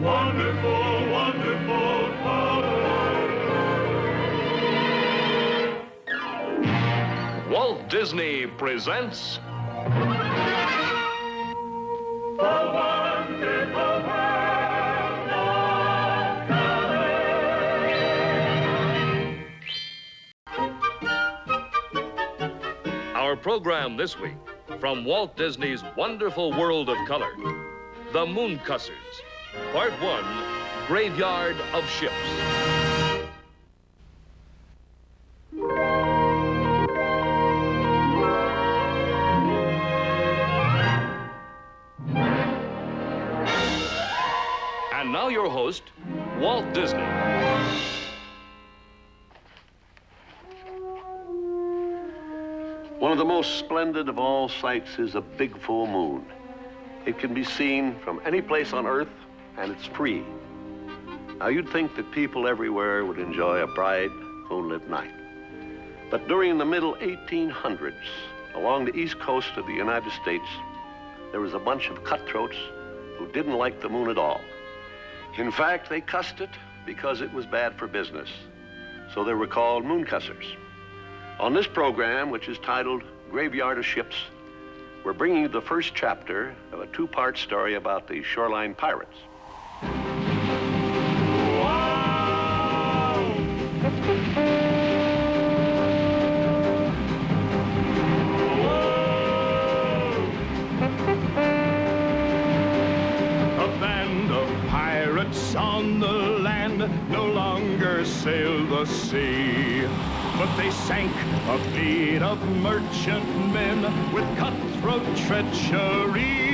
Wonderful, wonderful color. Walt Disney presents The wonderful world of color. our program this week from Walt Disney's Wonderful World of Color, The Mooncussers, Part 1, Graveyard of Ships. And now your host, Walt Disney. One of the most splendid of all sights is a big full moon. It can be seen from any place on Earth, and it's free. Now, you'd think that people everywhere would enjoy a bright, moonlit night. But during the middle 1800s, along the east coast of the United States, there was a bunch of cutthroats who didn't like the moon at all. In fact, they cussed it because it was bad for business. So they were called Mooncussers. On this program, which is titled Graveyard of Ships, we're bringing you the first chapter of a two-part story about the shoreline pirates. A band of pirates on the land no longer sail the sea, but they sank a fleet of merchantmen with cutthroat treachery.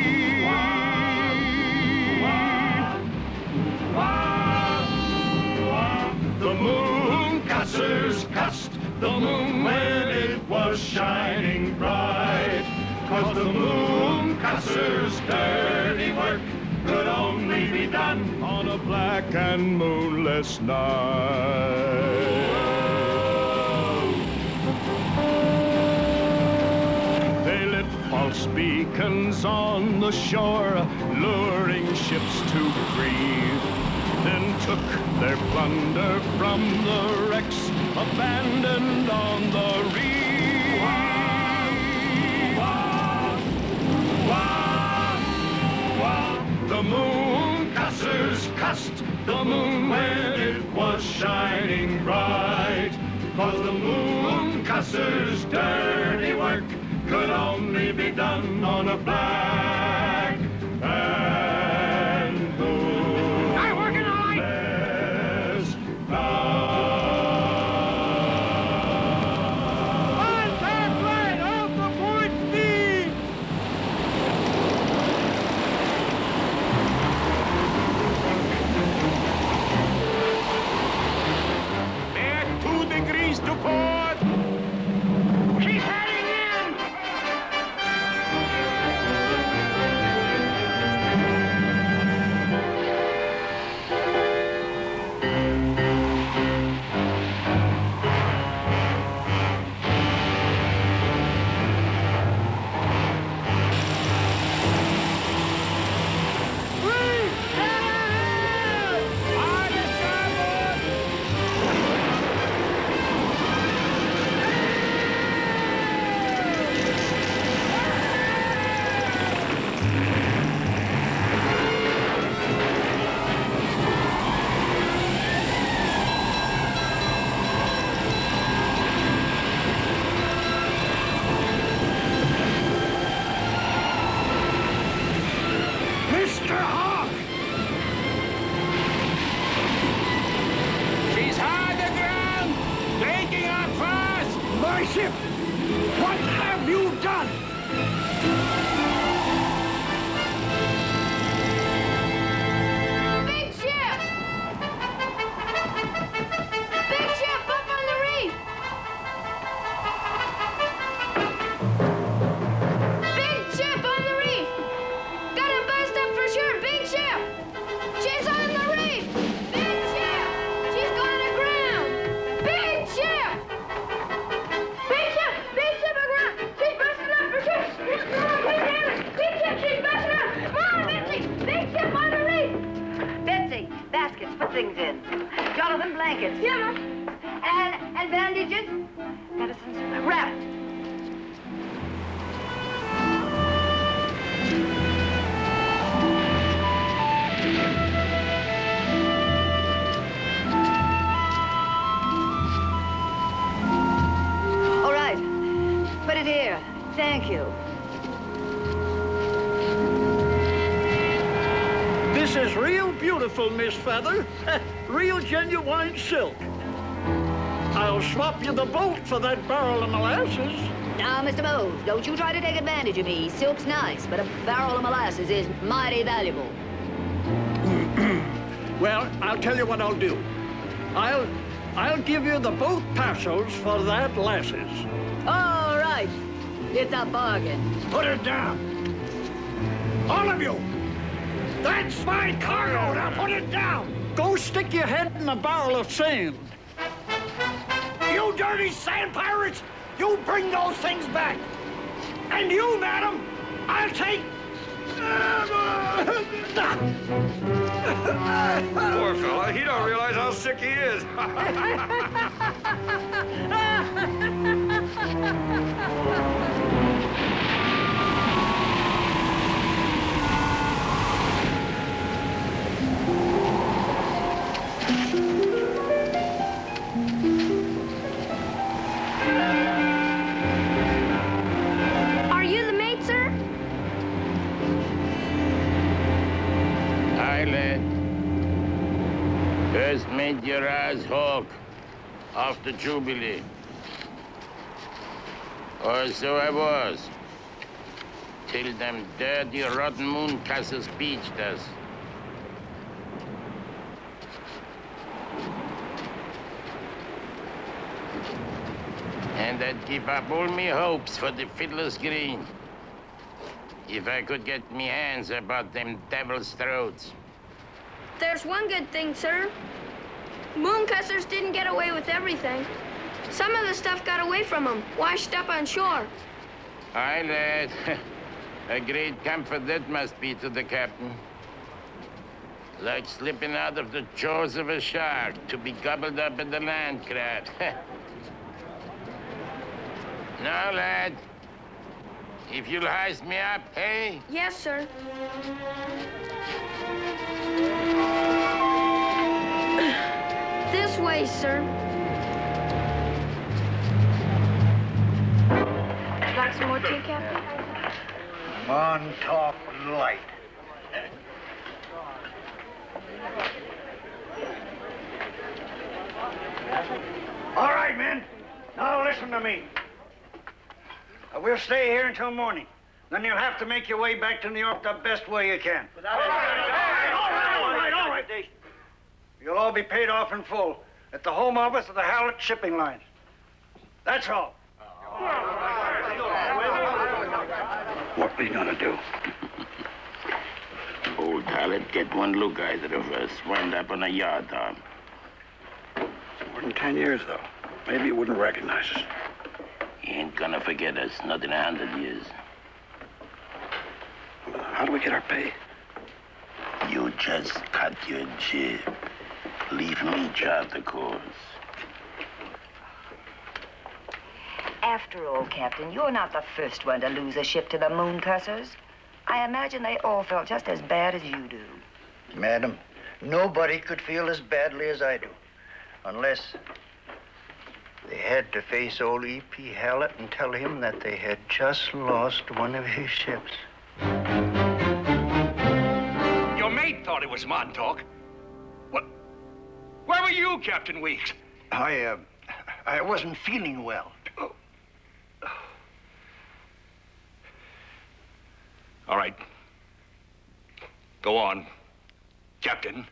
The Mooncussers cussed the moon when it was shining bright, 'cause the Mooncussers' dirty work could only be done on a black and moonless night. They lit false beacons on the shore, luring ships to grief, then took their plunder from the wrecks abandoned on the reef. The Mooncussers cussed the moon when it was shining bright, 'cause the Mooncussers' dirty work could only be done on a black and moonless night. Contact line off the port speed! They're 2 degrees to port! She's heading in! things in. Jonathan, blankets. Yeah, Ma. And bandages. Medicines. Wrap it. All right. Put it here. Thank you. This is real beautiful, Miss Feather. Real genuine silk. I'll swap you the bolt for that barrel of molasses. Now, Mr. Mose, don't you try to take advantage of me. Silk's nice, but a barrel of molasses is mighty valuable. Well, I'll tell you what I'll do. I'll give you the both pesos for that lasses. All right. It's a bargain. Put it down. All of you. That's my cargo. Now put it down. Go stick your head in a barrel of sand. You dirty sand pirates! You bring those things back. And you, madam, I'll take... Poor fella, he don't realize how sick he is. Are you the mate, sir? Hi, lad. First mate Uriah Hawke, off the Jubilee. Or so I was. Till them dirty, rotten Mooncussers beached us. And I'd give up all me hopes for the Fiddler's Green. If I could get me hands about them devil's throats. There's one good thing, sir. Mooncussers didn't get away with everything. Some of the stuff got away from them, washed up on shore. Aye, lad. A great comfort that must be to the captain. Like slipping out of the jaws of a shark to be gobbled up in the land crab. Now, lad, if you'll heist me up, hey? Yes, sir. This way, sir. Like some more tea, Captain? Montauk Light. All right, men. Now listen to me. We'll stay here until morning. Then you'll have to make your way back to New York the best way you can. All right. You'll all be paid off in full at the home office of the Hallett Shipping Line. That's all. What we gonna do? Old Hallett, get one look either of us. Wind up on a yard arm. More than 10 years, though. Maybe he wouldn't recognize us. He ain't gonna forget us, not in 100 years. How do we get our pay? You just cut your jib. Leave me chart the course. After all, Captain, you're not the first one to lose a ship to the Mooncussers. I imagine they all felt just as bad as you do. Madam, nobody could feel as badly as I do. Unless they had to face old E.P. Hallett and tell him that they had just lost one of his ships. Your mate thought it was Montauk. What? Where were you, Captain Weeks? I wasn't feeling well. All right. Go on, Captain.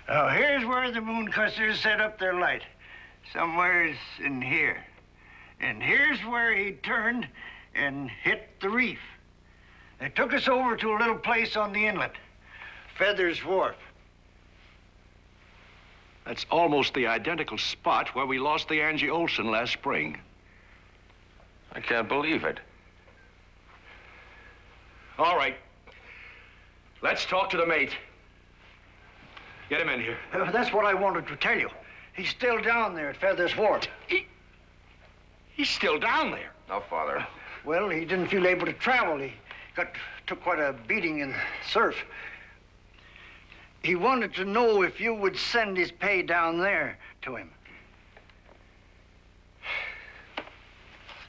Now, here's where the Mooncussers set up their light. Somewhere's in here. And here's where he turned and hit the reef. They took us over to a little place on the inlet, Feather's Wharf. That's almost the identical spot where we lost the Angie Olsen last spring. I can't believe it. All right. Let's talk to the mate. Get him in here. That's what I wanted to tell you. He's still down there at Feather's Wharf. He's still down there. No, Father. Well, he didn't feel able to travel. He took quite a beating in the surf. He wanted to know if you would send his pay down there to him.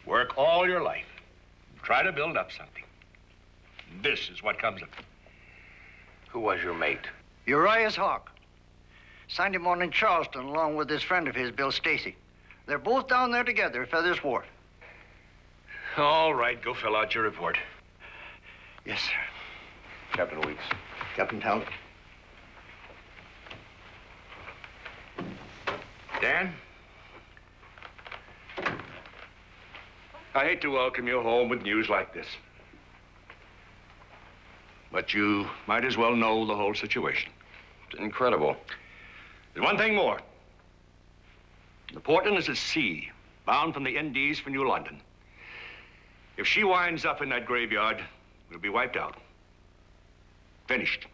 Work all your life. Try to build up something. This is what comes of it. Who was your mate? Uriah Hawke. Signed him on in Charleston along with this friend of his, Bill Stacey. They're both down there together at Feather's Wharf. All right, go fill out your report. Yes, sir. Captain Weeks. Captain Hallett. Dan? I hate to welcome you home with news like this. But you might as well know the whole situation. It's incredible. There's one thing more. The Portland is at sea, bound from the Indies for New London. If she winds up in that graveyard, we'll be wiped out. Finished.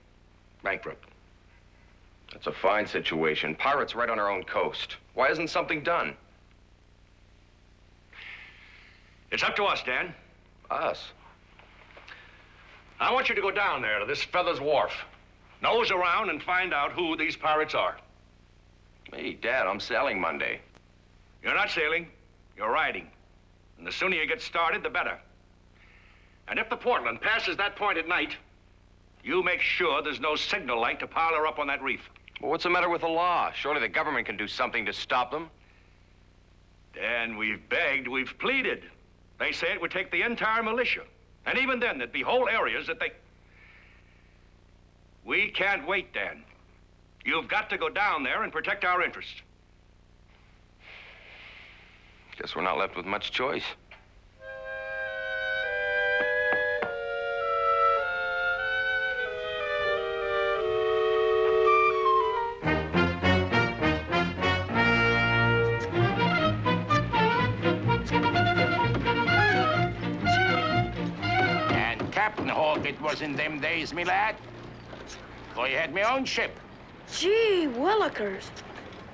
Bankrupt. That's a fine situation. Pirates right on our own coast. Why isn't something done? It's up to us, Dan. Us? I want you to go down there to this Feather's Wharf. Nose around and find out who these pirates are. Hey, Dad, I'm sailing Monday. You're not sailing, you're riding. And the sooner you get started, the better. And if the Portland passes that point at night, you make sure there's no signal light to pile her up on that reef. Well, what's the matter with the law? Surely the government can do something to stop them. Dan, we've begged, we've pleaded. They say it would take the entire militia. And even then, there'd be whole areas that they... We can't wait, Dan. You've got to go down there and protect our interests. Guess we're not left with much choice. It was in them days, me lad. I had my own ship. Gee willikers.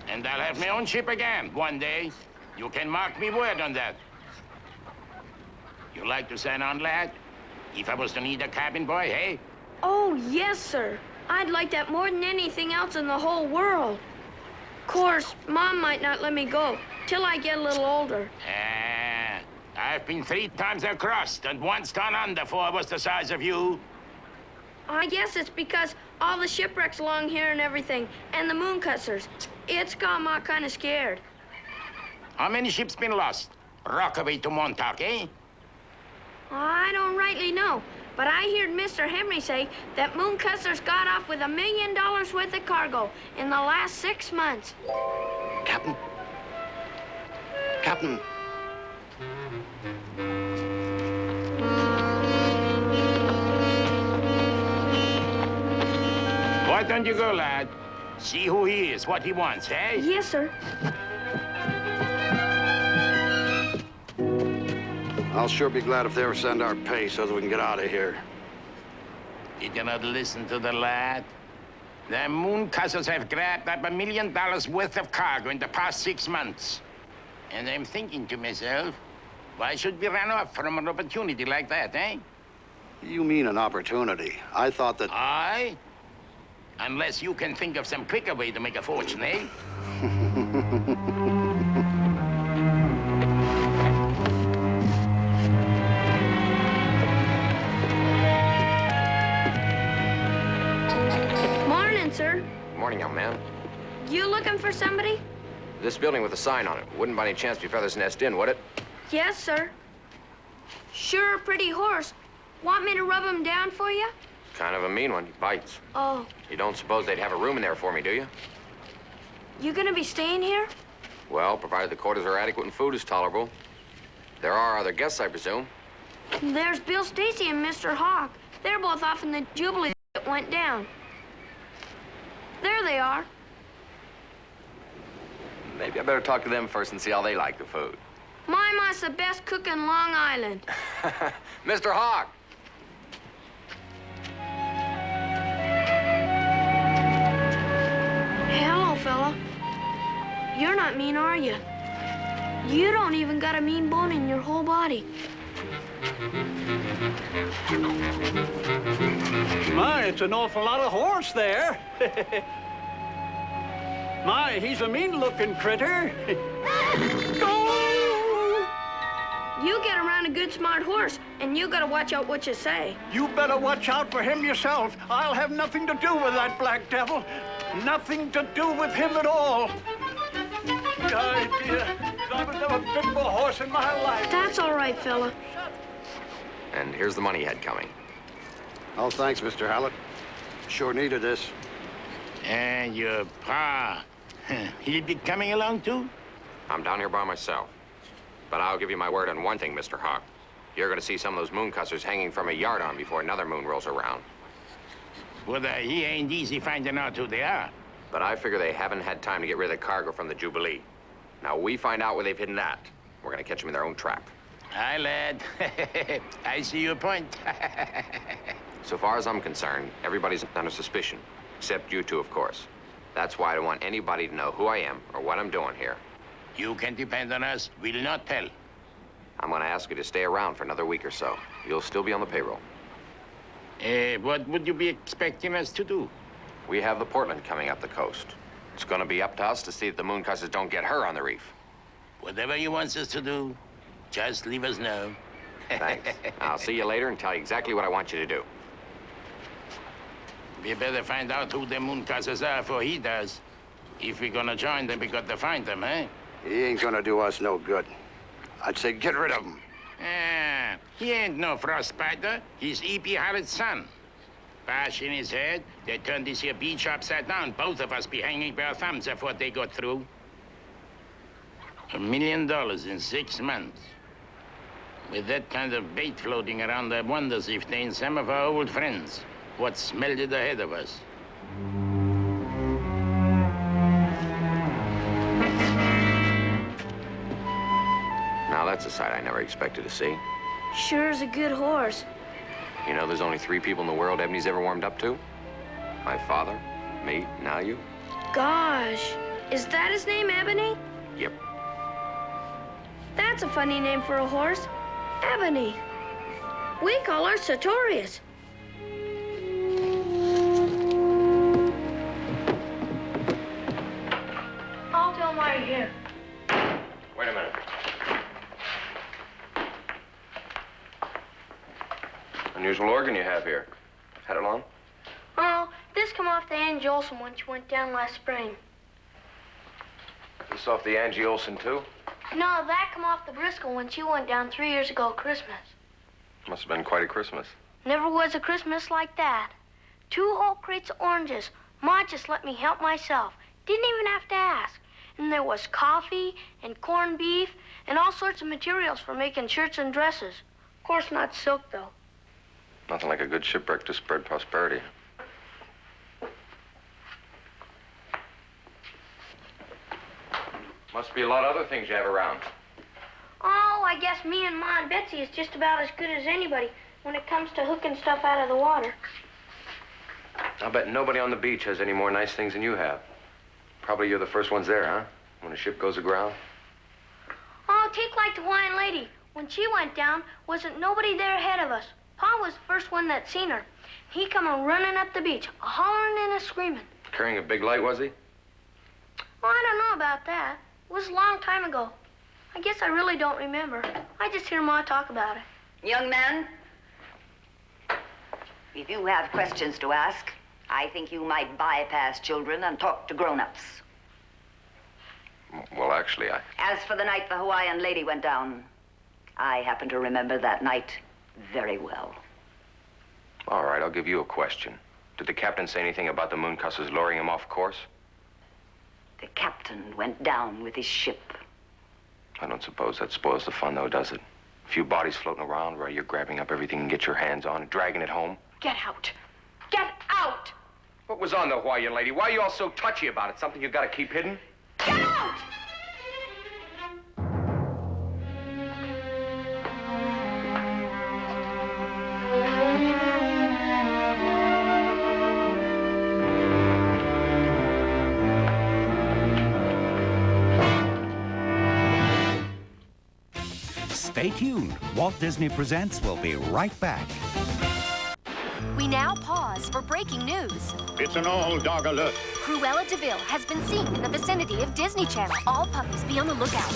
And I'll have my own ship again one day. You can mark me word on that. You like to sign on, lad? If I was to need a cabin boy, hey? Oh, yes, sir. I'd like that more than anything else in the whole world. Of course, Mom might not let me go till I get a little older. I've been 3 times across and once gone under before I was the size of you. I guess it's because all the shipwrecks along here and everything, and the Mooncussers. It's got me kind of scared. How many ships been lost? Rockaway to Montauk, eh? I don't rightly know, but I heard Mr. Henry say that Mooncussers got off with $1 million worth of cargo in the last 6 months. Captain? Captain? Why don't you go, lad? See who he is, what he wants, eh? Yes, sir. I'll sure be glad if they ever send our pay so that we can get out of here. Did you not listen to the lad? The Mooncussers have grabbed up $1 million worth of cargo in the past 6 months. And I'm thinking to myself, why should we run off from an opportunity like that, eh? You mean an opportunity. I thought that... Aye? Unless you can think of some quicker way to make a fortune, eh? Morning, sir. Morning, young man. You looking for somebody? This building with a sign on it. Wouldn't by any chance be Feather's Nest Inn, would it? Yes, sir. Sure a pretty horse. Want me to rub him down for you? Kind of a mean one. He bites. Oh. You don't suppose they'd have a room in there for me, do you? You gonna be staying here? Well, provided the quarters are adequate and food is tolerable. There are other guests, I presume. There's Bill Stacey and Mr. Hawke. They're both off in the Jubilee that went down. There they are. Maybe I better talk to them first and see how they like the food. My ma's the best cook in Long Island. Mr. Hawke! mean, are you? You don't even got a mean bone in your whole body. My, it's an awful lot of horse there. My, he's a mean-looking critter. You get around a good, smart horse, and you gotta watch out what you say. You better watch out for him yourself. I'll have nothing to do with that black devil. Nothing to do with him at all. Idea. I've never bitten a horse in my life. That's all right, fella. And here's the money you had coming. Oh, thanks, Mr. Hallett. Sure needed this. And your pa, he'll be coming along too? I'm down here by myself. But I'll give you my word on one thing, Mr. Hawke. You're gonna see some of those Mooncussers hanging from a yardarm before another moon rolls around. Well, he ain't easy finding out who they are. But I figure they haven't had time to get rid of the cargo from the Jubilee. Now, we find out where they've hidden that. We're gonna catch them in their own trap. Aye, lad. I see your point. So far as I'm concerned, everybody's under suspicion. Except you two, of course. That's why I don't want anybody to know who I am or what I'm doing here. You can depend on us. We'll not tell. I'm gonna ask you to stay around for another week or so. You'll still be on the payroll. What would you be expecting us to do? We have the Portland coming up the coast. It's gonna be up to us to see that the Mooncussers don't get her on the reef. Whatever you want us to do, just leave us know. Thanks. I'll see you later and tell you exactly what I want you to do. We better find out who the Mooncussers are before he does. If we're gonna join them, we got to find them, eh? He ain't gonna do us no good. I'd say get rid of him. Ah, he ain't no frostbiter. He's E.P. Hallett's son. Bash in his head, they turned this here beach upside down. Both of us be hanging by our thumbs if what they got through. $1 million in 6 months. With that kind of bait floating around, I wonder if they ain't some of our old friends what smelled it ahead of us. Now, that's a sight I never expected to see. Sure is a good horse. You know, there's only 3 people in the world Ebony's ever warmed up to. My father, me, now you. Gosh, is that his name, Ebony? Yep. That's a funny name for a horse. Ebony. We call her Sartorius. I'll tell Marty here. Wait a minute. Unusual organ you have here. Had it long? Oh, this come off the Angie Olsen when she went down last spring. This off the Angie Olsen, too? No, that come off the Briscoe when she went down 3 years ago Christmas. Must have been quite a Christmas. Never was a Christmas like that. 2 whole crates of oranges. Ma just let me help myself. Didn't even have to ask. And there was coffee and corned beef and all sorts of materials for making shirts and dresses. Of course, not silk, though. Nothing like a good shipwreck to spread prosperity. Must be a lot of other things you have around. Oh, I guess me and Ma and Betsy is just about as good as anybody when it comes to hooking stuff out of the water. I'll bet nobody on the beach has any more nice things than you have. Probably you're the first ones there, huh? When a ship goes aground. Oh, take like the Hawaiian lady. When she went down, wasn't nobody there ahead of us. Pa was the first one that seen her. He come running up the beach, a-hollering and a-screaming. Carrying a big light, was he? Well, I don't know about that. It was a long time ago. I guess I really don't remember. I just hear Ma talk about it. Young man, if you have questions to ask, I think you might bypass children and talk to grown-ups. Well, actually, As for the night the Hawaiian lady went down, I happen to remember that night very well. All right, I'll give you a question. Did the captain say anything about the Mooncussers luring him off course? The captain went down with his ship. I don't suppose that spoils the fun, though, does it? A few bodies floating around while you're grabbing up everything you can get your hands on and dragging it home. Get out. Get out! What was on the Hawaiian lady? Why are you all so touchy about it? Something you gotta keep hidden? Get out! Stay tuned. Walt Disney Presents will be right back. We now pause for breaking news. It's an all-dog alert. Cruella de Vil has been seen in the vicinity of Disney Channel. All puppies be on the lookout.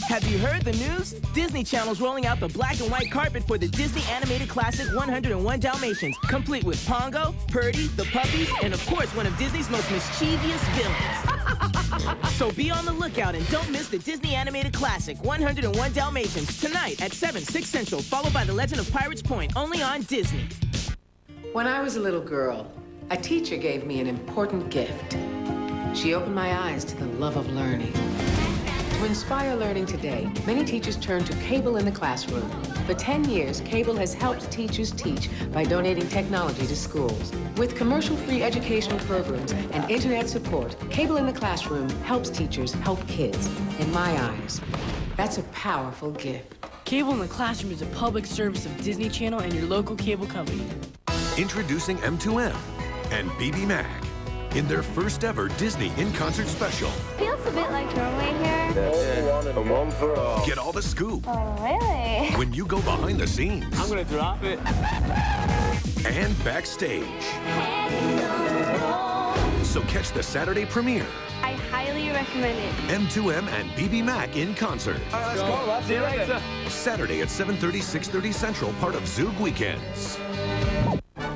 Have you heard the news? Disney Channel's rolling out the black and white carpet for the Disney animated classic 101 Dalmatians, complete with Pongo, Purdy, the puppies, and of course one of Disney's most mischievous villains. So be on the lookout and don't miss the Disney animated classic 101 Dalmatians tonight at 7, 6 Central, followed by The Legend of Pirates Point, only on Disney. When I was a little girl, a teacher gave me an important gift. She opened my eyes to the love of learning. To inspire learning today, many teachers turn to cable in the classroom. For 10 years, cable has helped teachers teach by donating technology to schools. With commercial-free educational programs and internet support, cable in the classroom helps teachers help kids. In my eyes, that's a powerful gift. Cable in the Classroom is a public service of Disney Channel and your local cable company. Introducing M2M and BB Mac in their first ever Disney in-concert special. Feels a bit like throwaway here. One for all. Get all the scoop. Oh, really? When you go behind the scenes. I'm gonna drop it. And backstage. So catch the Saturday premiere. I highly recommend it. M2M and BB Mac in concert. All right, let's go. Let's see you later. Saturday at 7:30, 6:30 Central, part of Zoog Weekends.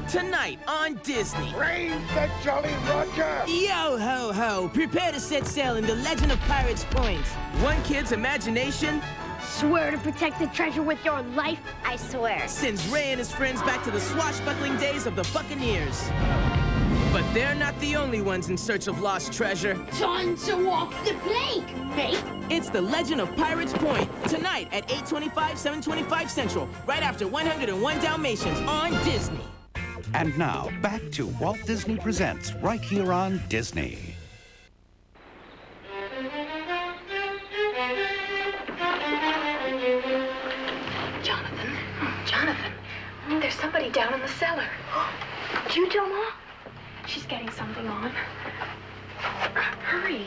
Tonight on Disney. Raise the Jolly Roger! Yo ho ho! Prepare to set sail in the Legend of Pirates Point. One kid's imagination. Swear to protect the treasure with your life, I swear. Sends Ray and his friends back to the swashbuckling days of the Buccaneers. But they're not the only ones in search of lost treasure. Time to walk the plank, mate. It's the Legend of Pirates Point, tonight at 8:25, 7:25 Central, right after 101 Dalmatians on Disney. And now, back to Walt Disney Presents, right here on Disney. Jonathan, there's somebody down in the cellar. Did you tell Mom? She's getting something on. Hurry.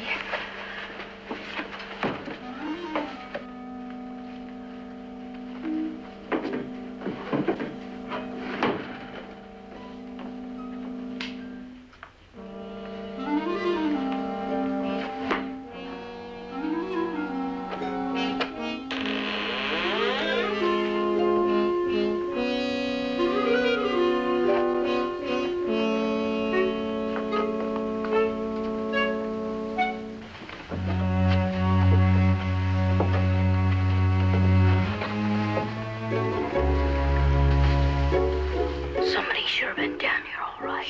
Somebody should have been down here, all right.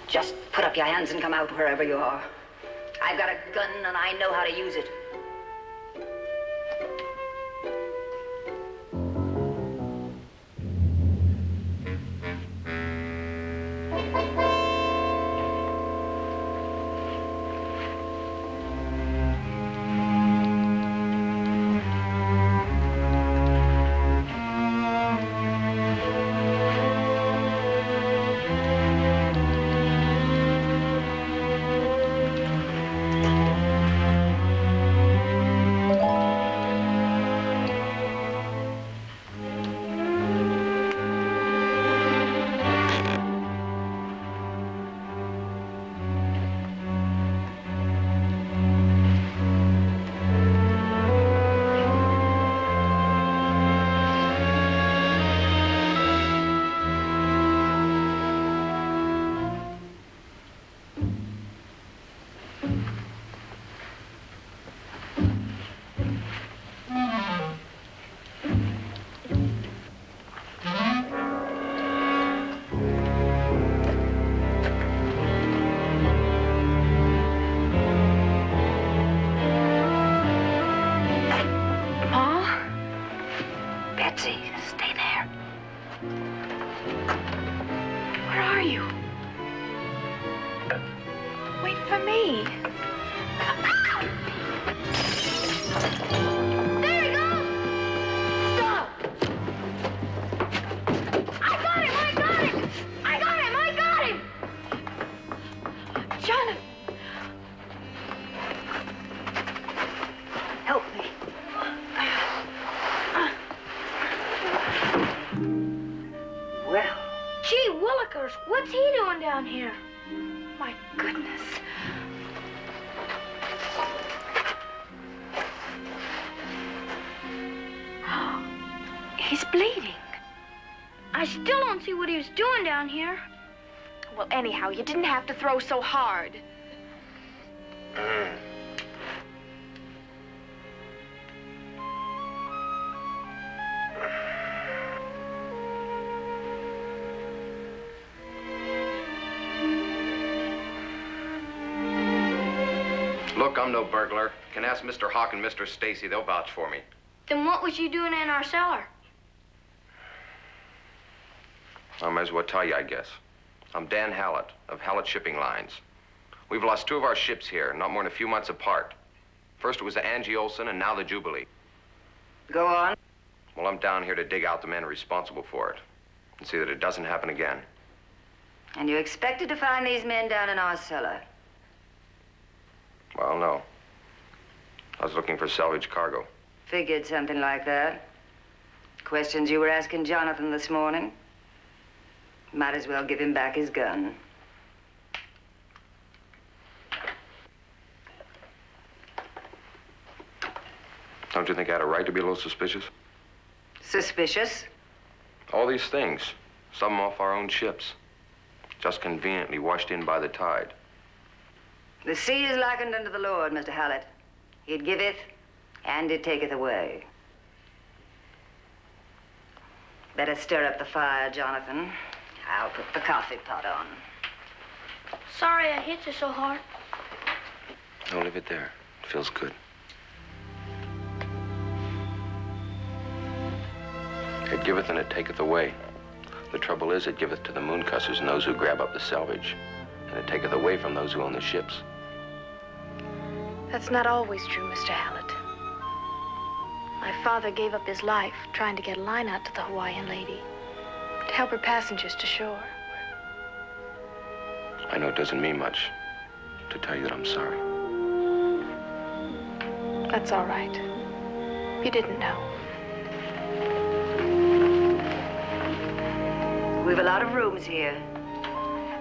Just put up your hands and come out wherever you are. I've got a gun and I know how to use it. Betsy, stay there. Where are you? Wait for me. Well. Gee willikers, what's he doing down here? My goodness. He's bleeding. I still don't see what he was doing down here. Well, anyhow, you didn't have to throw so hard. Look, I'm no burglar. Can ask Mr. Hawke and Mr. Stacey. They'll vouch for me. Then what was you doing in our cellar? I might as well tell you, I guess. I'm Dan Hallett of Hallett Shipping Lines. We've lost 2 of our ships here, not more than a few months apart. First it was the Angie Olsen, and now the Jubilee. Go on. Well, I'm down here to dig out the men responsible for it and see that it doesn't happen again. And you expected to find these men down in our cellar? Well, no. I was looking for salvage cargo. Figured something like that. Questions you were asking Jonathan this morning? Might as well give him back his gun. Don't you think I had a right to be a little suspicious? Suspicious? All these things, some off our own ships, just conveniently washed in by the tide. The sea is likened unto the Lord, Mr. Hallett. It giveth, and it taketh away. Better stir up the fire, Jonathan. I'll put the coffee pot on. Sorry I hit you so hard. No, leave it there. It feels good. It giveth and it taketh away. The trouble is, it giveth to the Mooncussers and those who grab up the salvage, and it taketh away from those who own the ships. That's not always true, Mr. Hallett. My father gave up his life trying to get a line out to the Hawaiian lady to help her passengers to shore. I know it doesn't mean much to tell you that I'm sorry. That's all right. You didn't know. We've a lot of rooms here.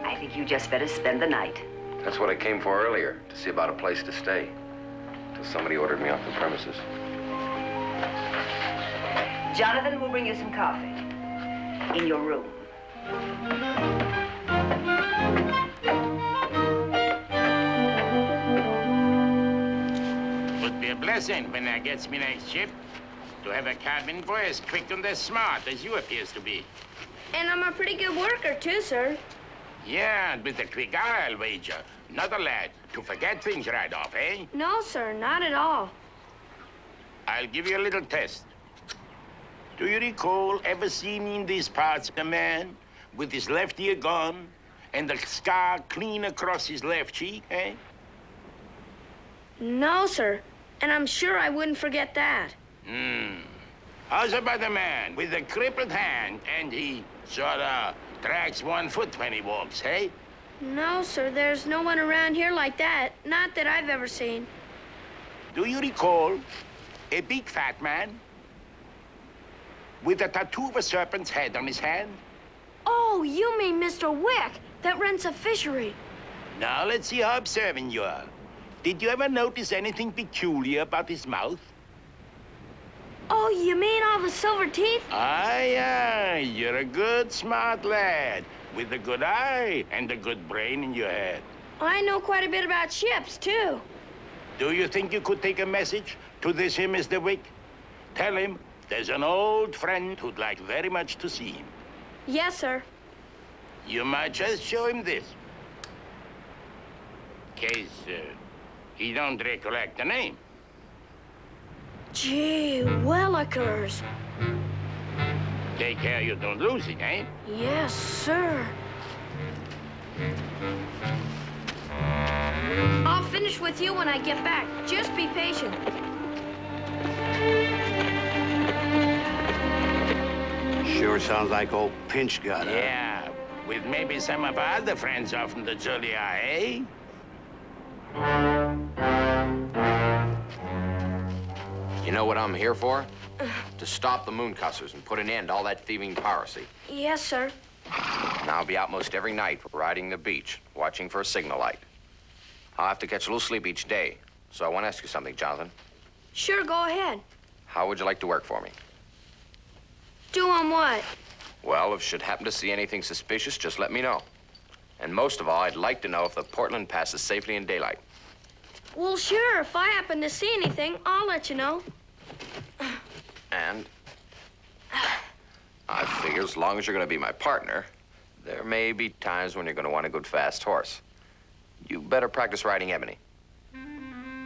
I think you just better spend the night. That's what I came for earlier, to see about a place to stay, till somebody ordered me off the premises. Jonathan will bring you some coffee in your room. Would be a blessing when I gets me next ship to have a cabin boy as quick and as smart as you appears to be. And I'm a pretty good worker, too, sir. Yeah, and with a quick eye, I'll wager. Not a lad to forget things right off, eh? No, sir, not at all. I'll give you a little test. Do you recall ever seeing in these parts a man with his left ear gone and the scar clean across his left cheek, eh? No, sir. And I'm sure I wouldn't forget that. How's about a man with a crippled hand and he sorta drags 1 foot when he walks, eh? No, sir, there's no one around here like that. Not that I've ever seen. Do you recall a big fat man with a tattoo of a serpent's head on his hand? Oh, you mean Mr. Wick, that rents a fishery. Now, let's see how observant you are. Did you ever notice anything peculiar about his mouth? Oh, you mean all the silver teeth? Aye, aye. You're a good, smart lad with a good eye and a good brain in your head. I know quite a bit about ships, too. Do you think you could take a message to this here Mr. Wick? Tell him there's an old friend who'd like very much to see him. Yes, sir. You might just show him this. Case he don't recollect the name. Gee willikers. Take care you don't lose it, eh? Yes, sir. I'll finish with you when I get back. Just be patient. Sure sounds like old Pinch got her. Yeah, with maybe some of our other friends off in the Julia, eh? You know what I'm here for? To stop the Mooncussers and put an end to all that thieving piracy. Yes, sir. And I'll be out most every night riding the beach, watching for a signal light. I'll have to catch a little sleep each day. So I want to ask you something, Jonathan. Sure, go ahead. How would you like to work for me? Doing what? Well, if you should happen to see anything suspicious, just let me know. And most of all, I'd like to know if the Portland passes safely in daylight. Well, sure. If I happen to see anything, I'll let you know. And I figure as long as you're going to be my partner, there may be times when you're going to want a good fast horse. You better practice riding Ebony.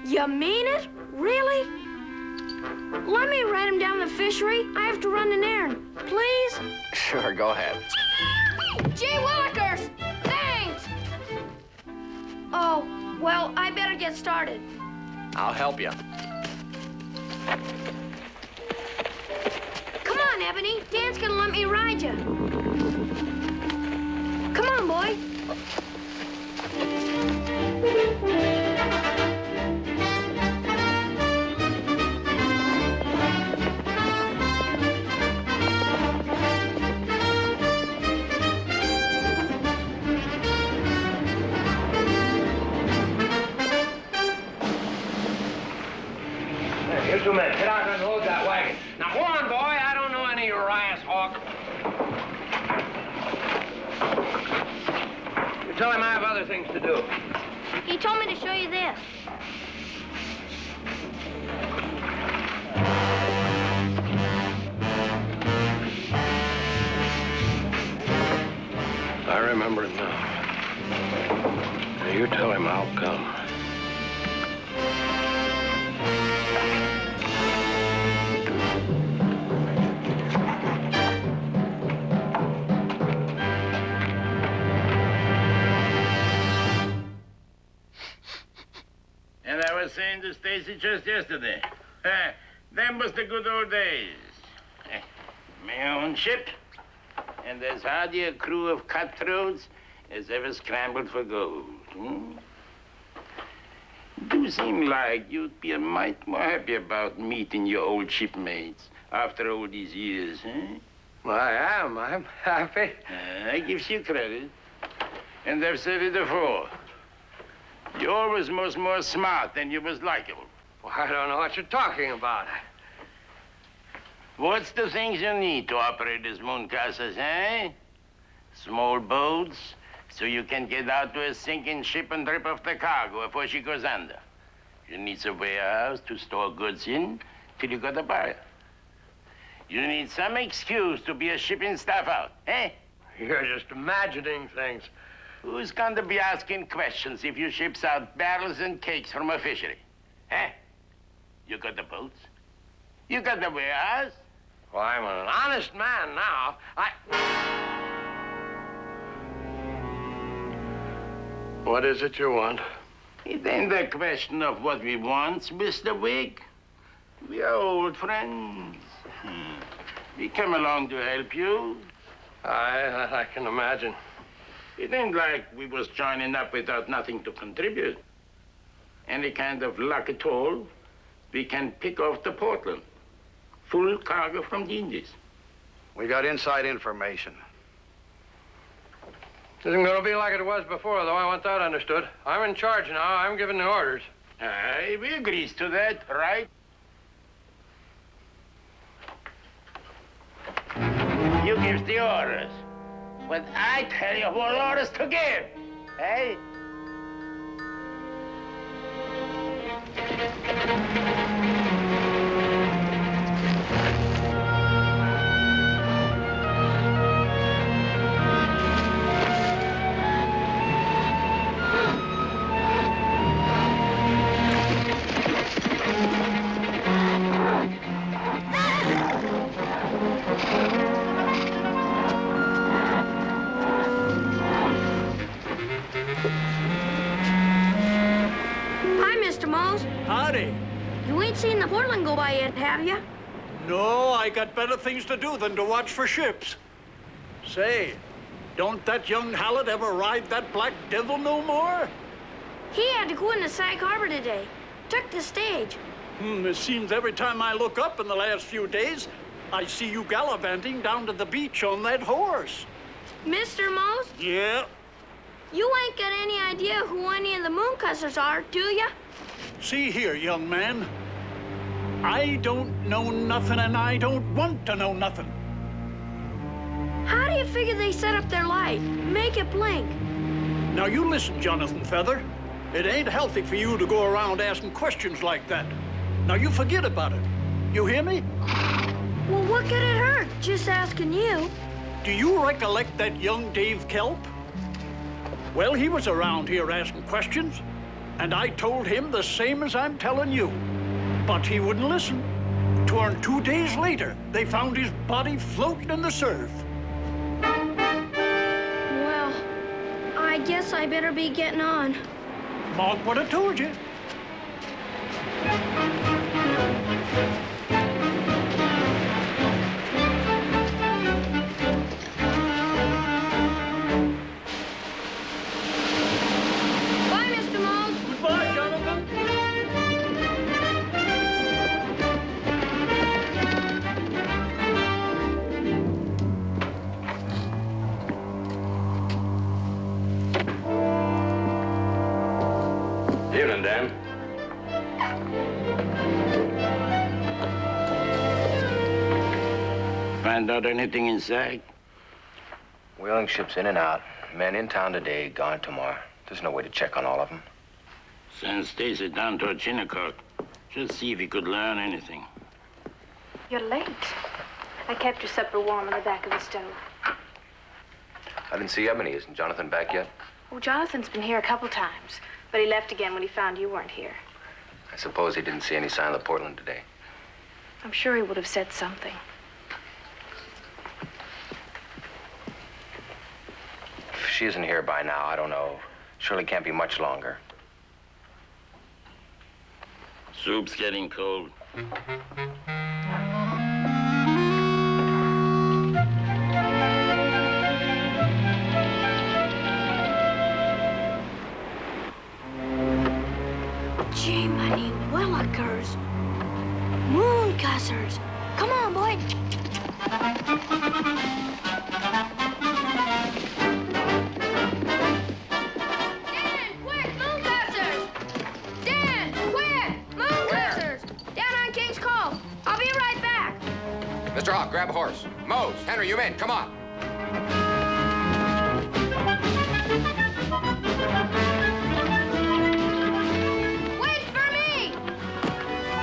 You mean it? Really? Let me ride him down the fishery. I have to run an errand. Please? Sure, go ahead. Gee willikers! Thanks! Oh, well, I better get started. I'll help you. Come on, Ebony. Dan's gonna let me ride you. Come on, boy. You two men, get out and unload that wagon. Now, go on, boy. I don't know any Uriah Hawke. You tell him I have other things to do. He told me to show you this. I remember it now. Now, you tell him I'll come. And I was saying to Stacey just yesterday, them was the good old days. My own ship, and as hardy a crew of cutthroats as ever scrambled for gold. Do seem like you'd be a mite more happy about meeting your old shipmates after all these years, eh? Well, I am. I'm happy. I gives you credit. And I've said it before. You always was more smart than you was likable. Well, I don't know what you're talking about. What's the things you need to operate as Mooncussers, eh? Small boats, so you can get out to a sinking ship and rip off the cargo before she goes under. You need a warehouse to store goods in till you got a buyer. You need some excuse to be a shipping staff out, eh? You're just imagining things. Who's going to be asking questions if you ships out barrels and cakes from a fishery? Eh? You got the boats? You got the warehouse? Well, I'm an honest man now. What is it you want? It ain't a question of what we want, Mr. Wick. We are old friends. We come along to help you. I can imagine. It ain't like we was joining up without nothing to contribute. Any kind of luck at all, we can pick off the Portland. Full cargo from the Indies. We got inside information. It isn't going to be like it was before, though. I want that understood. I'm in charge now. I'm giving the orders. Aye, we agrees to that, right? You gives the orders. But I tell you what orders to give, eh? Howdy. You ain't seen the Portland go by yet, have you? No, I got better things to do than to watch for ships. Say, don't that young Hallett ever ride that black devil no more? He had to go into Sag Harbor today. Took the stage. It seems every time I look up in the last few days, I see you gallivanting down to the beach on that horse. Mr. Most? Yeah? You ain't got any idea who any of the Mooncussers are, do ya? See here, young man. I don't know nothing, and I don't want to know nothing. How do you figure they set up their light? Make it blink. Now, you listen, Jonathan Feather. It ain't healthy for you to go around asking questions like that. Now, you forget about it. You hear me? Well, what could it hurt, just asking you? Do you recollect that young Dave Kelp? Well, he was around here asking questions, and I told him the same as I'm telling you. But he wouldn't listen. 2 days later, they found his body floating in the surf. Well, I guess I better be getting on. Mark what I told you. Bye, Mr. Mold. Goodbye, Jonathan. Evening, Dan. Find out anything inside? Whaling ships in and out. Men in town today, gone tomorrow. There's no way to check on all of them. Send Stacey down to Chinnacook. Just see if he could learn anything. You're late. I kept your supper warm in the back of the stove. I didn't see Ebony. Isn't Jonathan back yet? Oh, Jonathan's been here a couple times, but he left again when he found you weren't here. I suppose he didn't see any sign of the Portland today. I'm sure he would have said something. If she isn't here by now, I don't know. Surely can't be much longer. Soup's getting cold. Gee, many willikers. Mooncussers. Come on, boy. Dan, quick, Mooncussers! Dan, quick, Mooncussers! Down on King's Cove. I'll be right back. Mr. Hawke, grab a horse. Mose, Henry, you men, come on. Wait for me!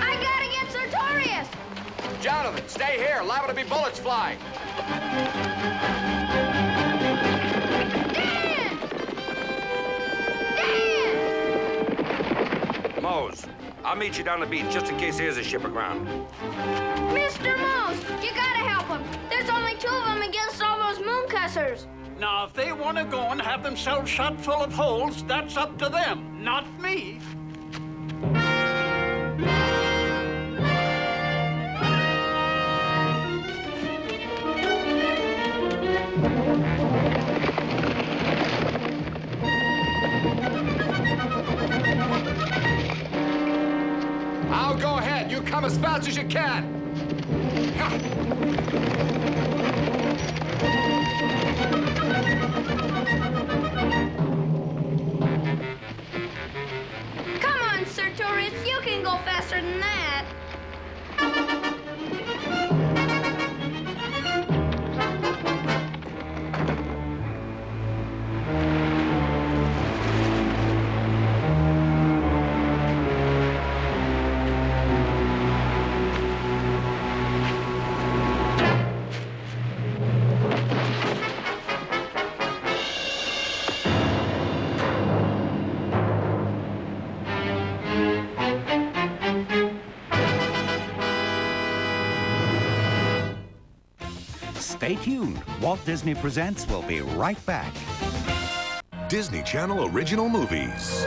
I gotta get Sartorius. Jonathan, stay here. Liable to be bullets flying. Dan! Dan! Mose, I'll meet you down the beach just in case there's a ship aground. Mr. Mose, you gotta help them. There's only 2 of them against all those Mooncussers. Now, if they want to go and have themselves shot full of holes, that's up to them, not me. I'll go ahead. You come as fast as you can. Come on, Sartorius, you can go faster than that. Stay tuned. Walt Disney Presents will be right back. Disney Channel Original Movies.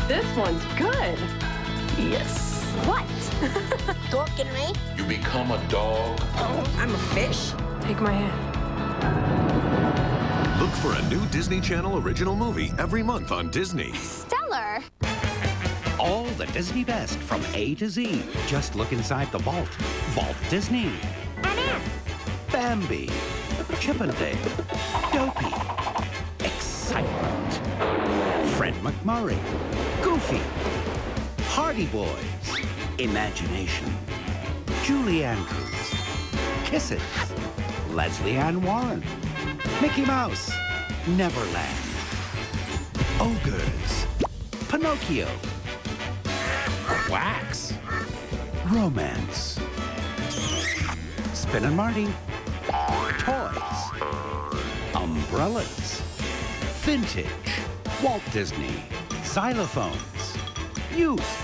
This one's good. Yes. What? Dorking me? You become a dog. Oh, I'm a fish. Take my hand. Look for a new Disney Channel original movie every month on Disney. Stellar. All the Disney best from A to Z. Just look inside the vault. Vault Disney. I'm in. Bambi. Chippendale. Dopey. Excitement. Fred McMurray. Goofy. Hardy Boys. Imagination. Julie Andrews. Kisses. Leslie Ann Warren. Mickey Mouse. Neverland. Ogres. Pinocchio. Quacks. Romance. Spin and Marty. Toys. Umbrellas. Vintage. Walt Disney. Xylophones. Youth.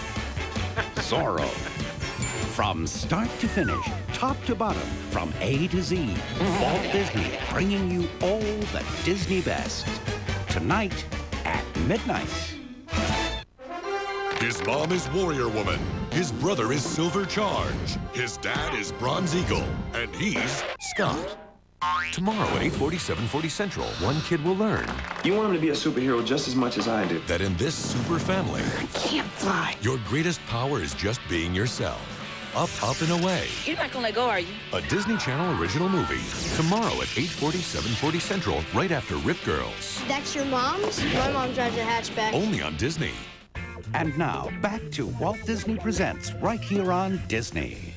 Zorro. From start to finish, top to bottom, from A to Z, Walt Disney bringing you all the Disney best. Tonight at midnight. His mom is Warrior Woman. His brother is Silver Charge. His dad is Bronze Eagle. And he's Scott. Tomorrow at 8:40, 7:40 Central, one kid will learn. You want him to be a superhero just as much as I do. That in this super family, I can't fly. your greatest power is just being yourself. Up, up, and away. You're not gonna let go, are you? A Disney Channel original movie. Tomorrow at 8:40, 7:40 Central, right after Rip Girls. That's your mom's? My mom drives a hatchback. Only on Disney. And now, back to Walt Disney Presents, right here on Disney.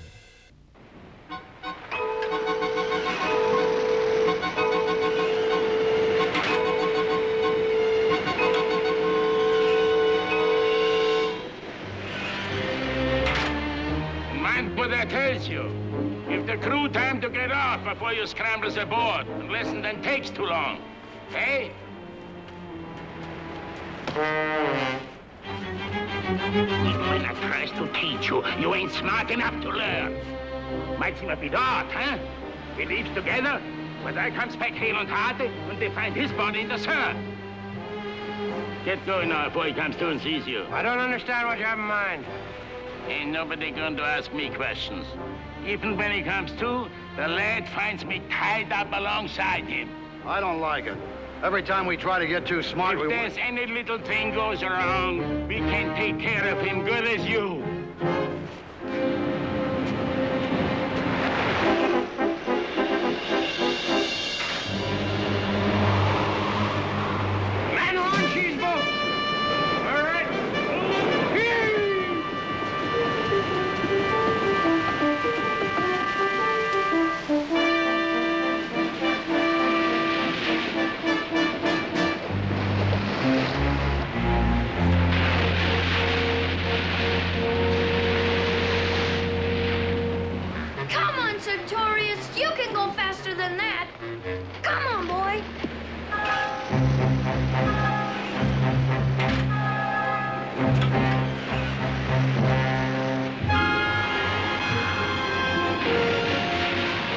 Mind what I tells you. Give the crew time to get off before you scrambles aboard, unless it then takes too long. Hey? Even when I tries to teach you, you ain't smart enough to learn. Might seem a bit odd, huh? We leaves together, but I comes back hale and hearty when they find his body in the sun. Get going now before he comes to and sees you. I don't understand what you have in mind. Ain't nobody going to ask me questions. Even when he comes to, the lad finds me tied up alongside him. I don't like it. Every time we try to get too smart, If there's any little thing goes wrong, we can take care of him good as you. Man on, cheese boat! All right. Come on, Sartorius. You can go faster than that. Come on, boy.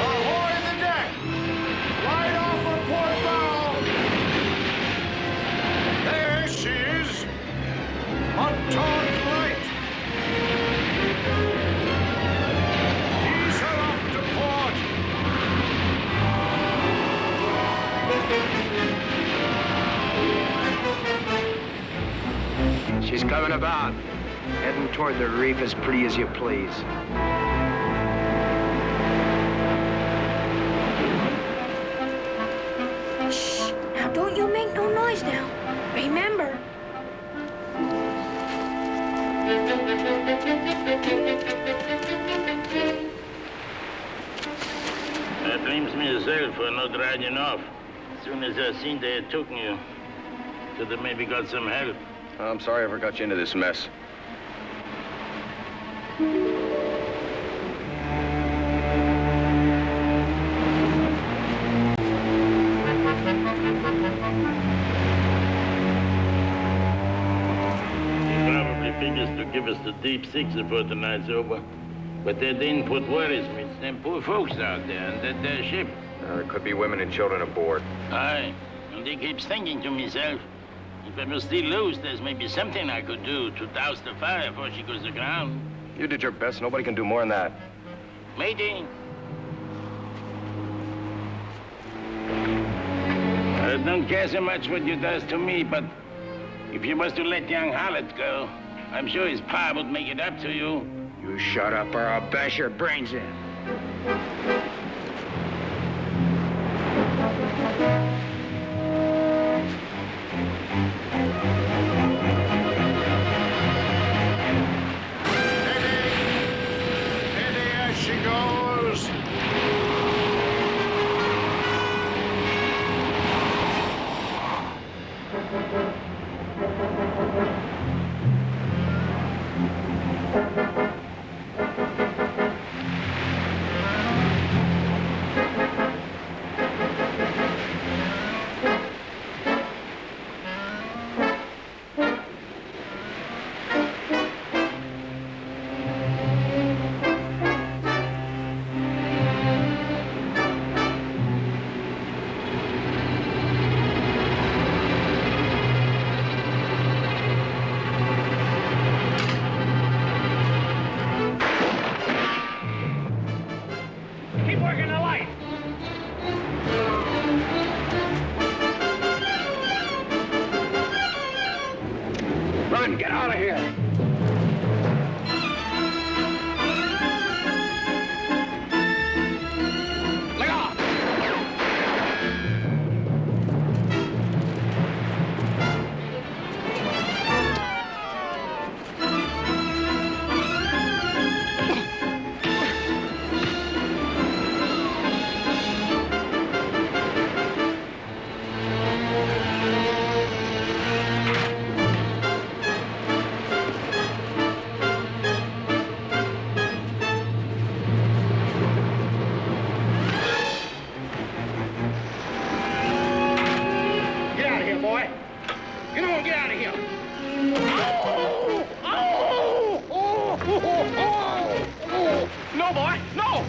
Ahoy in the deck! Right off her port bow! There she is! On taut right! Ease her up to port! She's coming about. Heading toward the reef as pretty as you please. Shh. Now, don't you make no noise now. Remember. I blames myself for not riding off. As soon as I seen they had taken you, could have maybe got some help. I'm sorry I ever got you into this mess. He probably figures to give us the deep six before tonight's over. But that input worries me. It's them poor folks out there and that their ship. There could be women and children aboard. Aye. And he keeps thinking to myself, if I was still loose, there's maybe something I could do to douse the fire before she goes aground. You did your best. Nobody can do more than that. Lady. I don't care so much what you does to me, but if you was to let young Hallett go, I'm sure his pa would make it up to you. You shut up or I'll bash your brains in. She goes. Keep working the light. Run, get out of here. Look off. No, boy, no!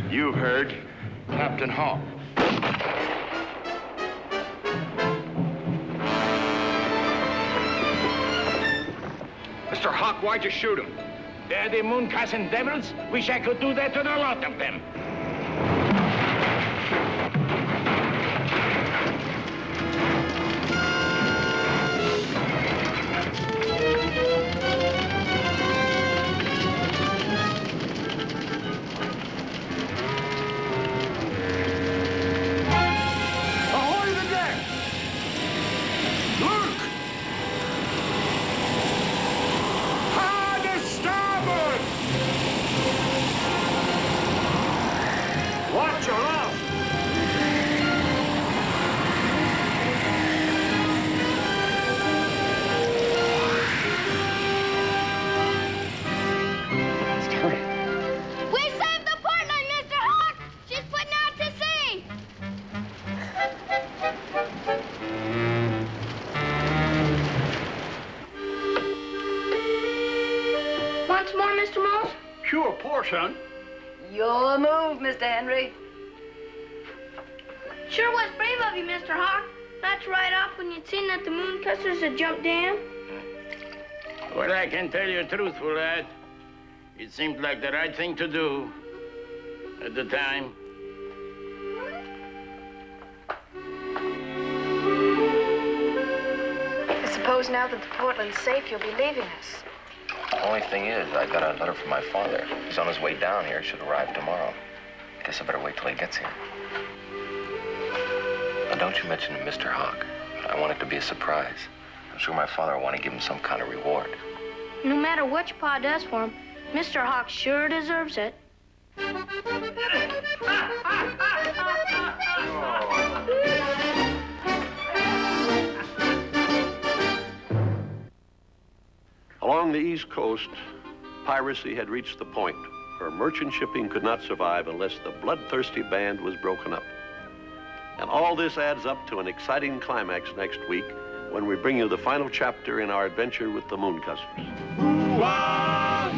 You've heard Captain Hawke. Mr. Hawke, why'd you shoot him? They're the Mooncussing devils. Wish I could do that to a lot of them. son. Your move, Mr. Henry. Sure was brave of you, Mr. Hawke. Not to ride off when you'd seen that the Mooncussers had jumped down. Well, I can tell you truthful, lad. It seemed like the right thing to do at the time. I suppose now that the Portland's safe, you'll be leaving us. The only thing is, I got a letter from my father. He's on his way down here. Should arrive tomorrow. I guess I better wait till he gets here. Now, don't you mention to Mr. Hawke. I want it to be a surprise. I'm sure my father will want to give him some kind of reward. No matter what your pa does for him, Mr. Hawke sure deserves it. Along the East Coast, piracy had reached the point where merchant shipping could not survive unless the bloodthirsty band was broken up. And all this adds up to an exciting climax next week when we bring you the final chapter in our adventure with the Mooncussers. Ooh-ah,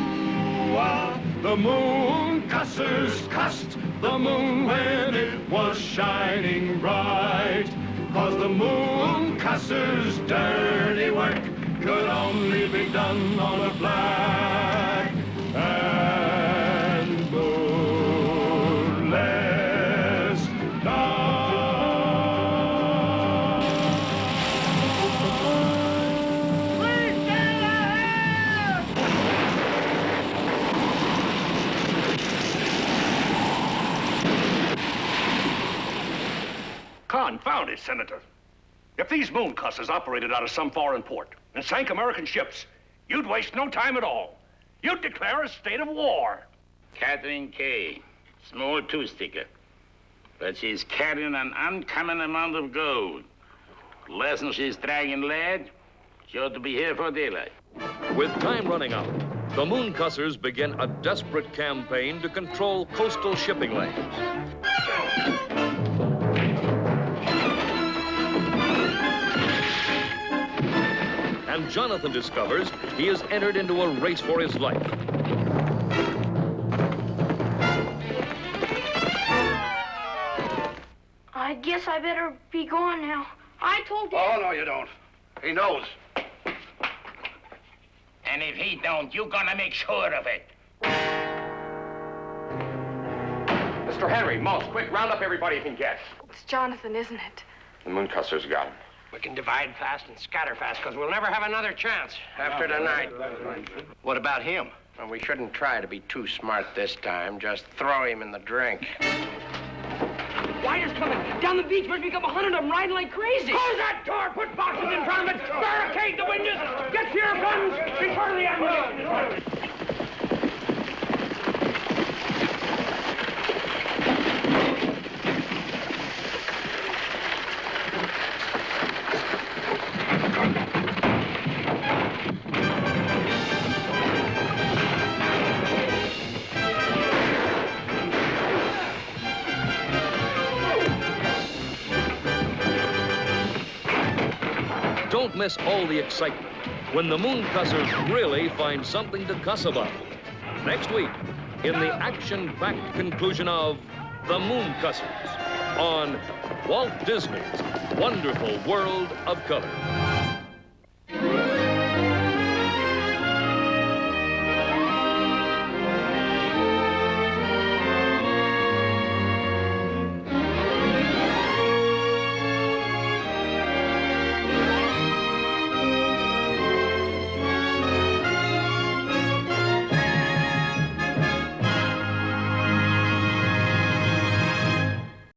ooh-ah, the Mooncussers cussed the moon when it was shining bright. 'Cause the Mooncussers' dirty work could only be done on a black and moonless night. Confound it, Senator. If these Mooncussers operated out of some foreign port and sank American ships, you'd waste no time at all. You'd declare a state of war. Catherine Kay, small two-sticker. But she's carrying an uncommon amount of gold. Lesson she's dragging lead, she ought to be here for daylight. With time running out, the Mooncussers begin a desperate campaign to control coastal shipping lanes. And Jonathan discovers he has entered into a race for his life. I guess I better be going now. I told him. Oh, no, you don't. He knows. And if he don't, you're gonna make sure of it. Mr. Henry, Moss, quick, round up everybody you can get. It's Jonathan, isn't it? The Mooncussers got him. We can divide fast and scatter fast, because we'll never have another chance after tonight. What about him? Well, we shouldn't try to be too smart this time. Just throw him in the drink. Riders coming. Down the beach, must become 100 of them riding like crazy. Close that door! Put boxes in front of it! Barricade the windows! Get to your guns before the ammunition is loaded! Don't miss all the excitement when the Mooncussers really find something to cuss about. Next week, in the action-packed conclusion of The Mooncussers on Walt Disney's Wonderful World of Color.